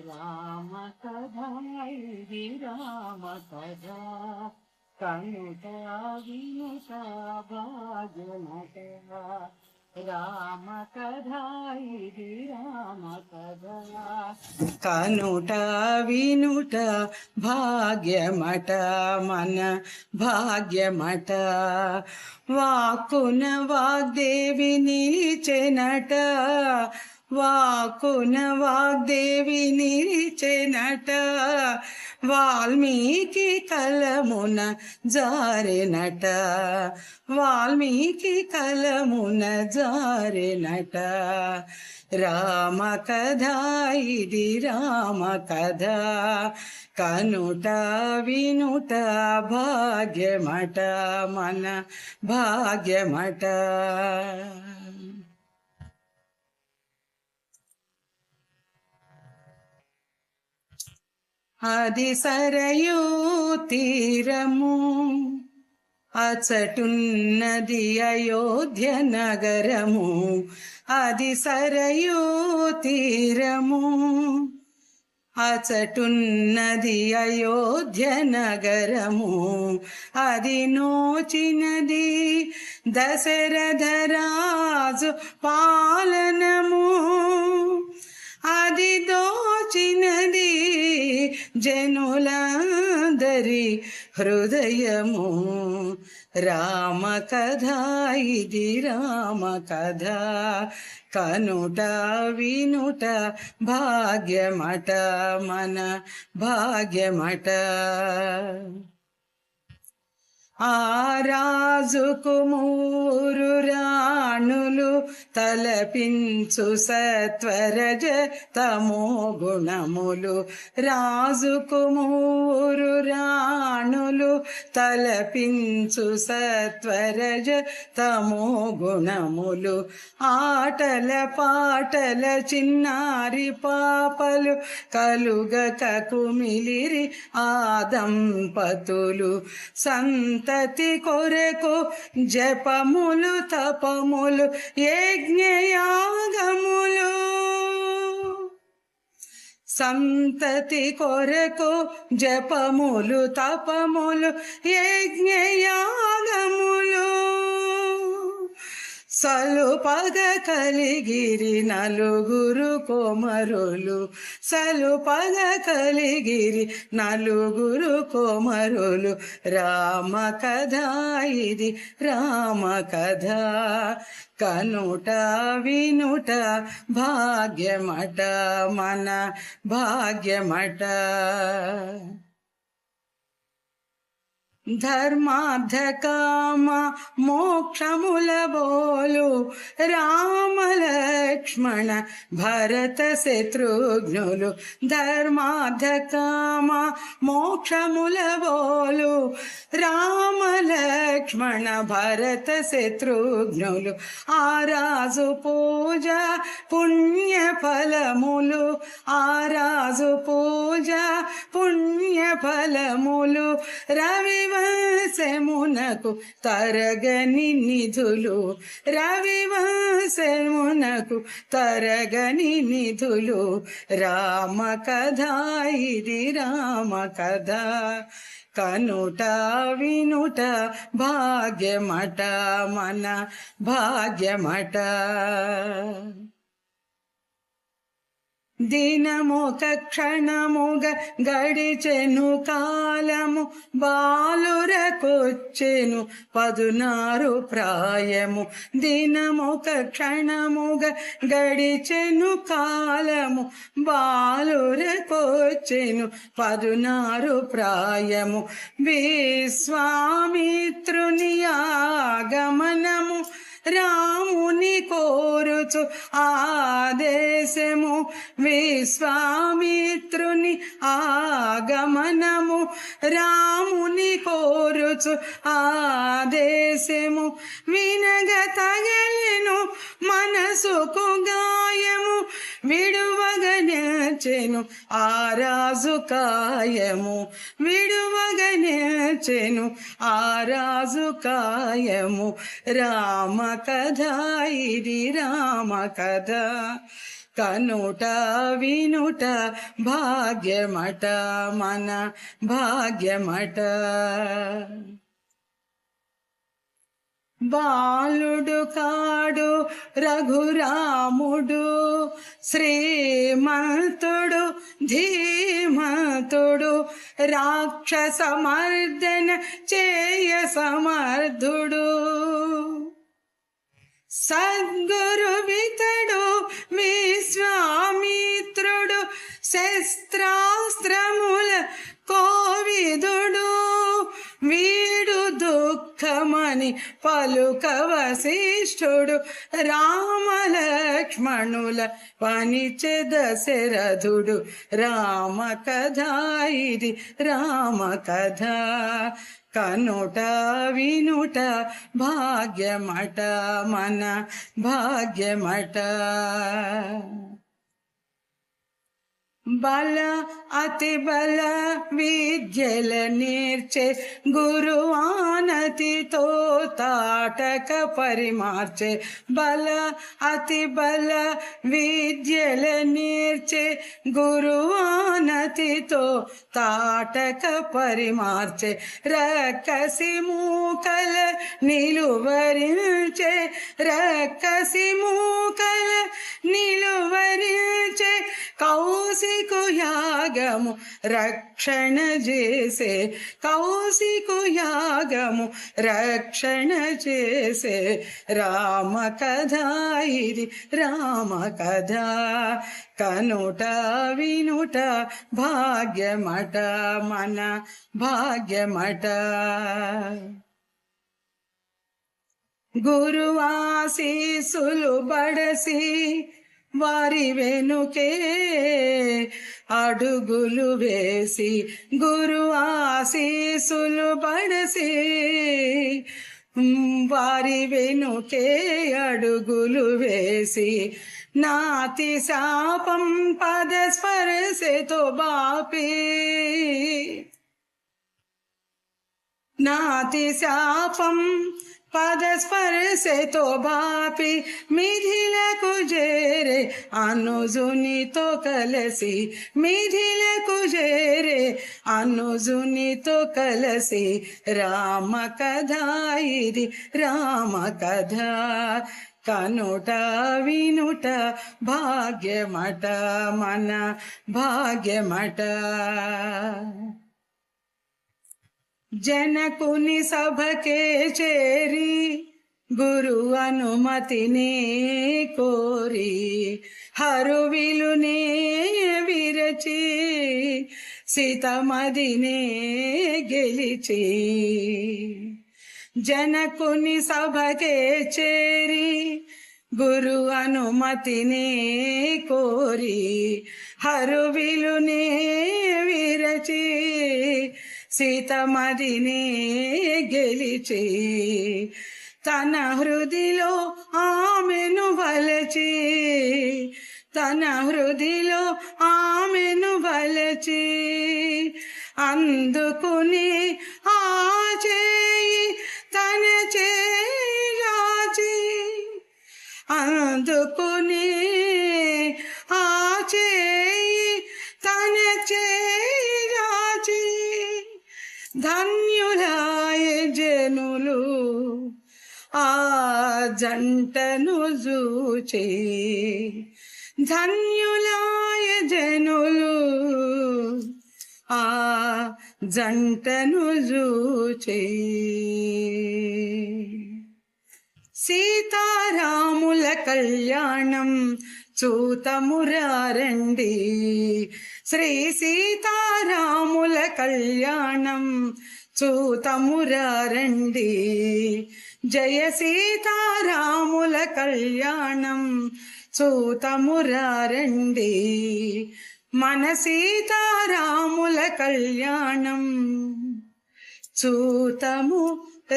రామ కథా ఇది రామ కథా కనుట వినుట భాగ్యమట రామ కథా ఇది రామ కథా కనుట వినుట భాగ్యమట మన భాగ్యమట వాక్కున వాగ్దేవి నిలిచెనట వాక్కున వాగ్దేవి నిలిచెనట వాల్మీకి కలమున జారెనట వాల్మీకి కలమున జారెనట రామ కథా ఇది రామ కథా కనుట వినుట భాగ్యమట మన భాగ్యమట అది సరయూ తీరము అచటున్నది అయోధ్య నగరము అది సరయూ తీరము అచటున్నది అయోధ్య నగరము అది నోచినది దశరథ రాజు పాలనము అది దోచినది జనులందరి హృదయము రామ కథా ఇది రామ కథా కనుట వినుట భాగ్యమట మన భాగ్యమట ఆ రాజుకు మూరు రాణులు తలపించు సత్వరజ తమో గుణములు రాజుకు మూరు రాణులు తలపించు సత్వరజ తమో గుణములు ఆటల పాటల చిన్నారి పాపలు కలుగక కుమిలిరి ఆ దంపతులు సంతతి కొరకు జపములు తపములు యజ్ఞయాగములు సంతతి కొరకు జపములు తపములు యజ్ఞయాగములు సలుపగ కలిగిరి నలుగురు కోమరులు సలుపగ కలిగిరి నలుగురు కోమరులు రామ కథా ఇది రామ కథా కనుట వినుట భాగ్యమట మన భాగ్యమట ధర్మార్థ కామ మోక్షముల బోలు రామ లక్ష్మణ భరత శత్రుఘ్నులు ధర్మార్థ కామ మోక్షముల బోలు రామ లక్ష్మణ భరత శత్రుఘ్నులు ఆరాజు పూజ పుణ్య ఫలములు ఆరాజు పూజ పుణ్య ఫలములు రవివంశమునకు తరగని నిధులు రవివంశమునకు తరగని నిధులు రామ కథా ఇది రామ కథా కనుట వినుట భాగ్యమట మన భాగ్యమట దినమొక క్షణముగ గడిచెను కాలము బాలురకొచ్చెను 16 ప్రాయము దినమొక క్షణముగ గడిచెను కాలము బాలురకొచ్చెను 16 ప్రాయము విశ్వామిత్రుని ఆగమనము రాముని కోరుచు ఆదేశము విశ్వామిత్రుని ఆగమనము రాముని కోరుచు ఆదేశము వినగ తగలెను మనసుకు గాయము విడువగనచెను ఆరాజు కాయము విడువగనచెను ఆరాజు కాయము రామ కథ ఇది రామ కథ కనుట వినుట భాగ్యమట మన భాగ్యమట. బాలుడు కాడు రఘురాముడు, శ్రీమంతుడు ధీమంతుడు, రాక్షసమర్దన చేయ సమర్థుడు. సద్గురు వితడు విశ్వామిత్రుడు, శస్త్రాస్త్రముల కోవిదుడు. వీడు దుఃఖమని పలుక వశిష్ఠుడు, రామలక్ష్మణుల పనిచె దశరథుడు. రామ కథ ఇది రామ కథ, కనుట వినుట భాగ్యమట మన భాగ్యమట. బల అతి బల విద్యల నేర్చే గురువానతితో తాటక పరిమార్చే. బల అతి బల విద్యల నేర్చే గురువానతితో తాటక పరిమార్చే. రక్కసి మూకల నిలువరించే, రక్కసి మూకల నిలువరించే. కౌశికు యాగము రక్షణ చేసే, కౌశికు యాగము రక్షణ చేసే. రామ కథ ఇది రామ కథ, కనుట వినుట భాగ్యమట మన భాగ్యమట. గురువాశీసులు బడసి వారి వెనుకే అడుగులు వేసి, గురు ఆశీసులు బడసి వారి వెనుకే అడుగులు వేసి. నాతి శాపం పద స్పర్శతో బాపి, నాతి శాపం పద స్పర్శతో బాపి. మిథిలకు చేరే అనుజునితో కలసి, మిథిలకు చేరే అనుజునితో కలసి. రామ కథ ఇది రామ కథ, కనుట వినుట భాగ్యమట మన భాగ్యమట. జనకుని సభకే చేరి గురు అనుమతినే కోరి, హరువిలునే విరచి సీతమదినే గెలిచి. జనకుని సభకే చేరి గురు అనుమతినే కోరి, హరువిలునే విరచి సీతమదినే గెలిచి. తన హృదిలో ఆమెను వలచి, తన హృదిలో ఆమెను వలచి. అందుకుని ఆ చేయి తన చేయాచి, అందుకుని ఆ చేయి తన చేయాచి. ధన్యులాయ జనులు ఆ జంటను చూచి, ధన్యులాయ జనులు ఆ జంటను చూచి. సీతారాముల కళ్యాణం చూతమురారండి, శ్రీ సీతారాముల కళ్యాణం చూతమురారండి. జయ సీతారాముల కళ్యాణం చూతమురారండి. మన సీతారాముల కళ్యాణం చూతమురారండి.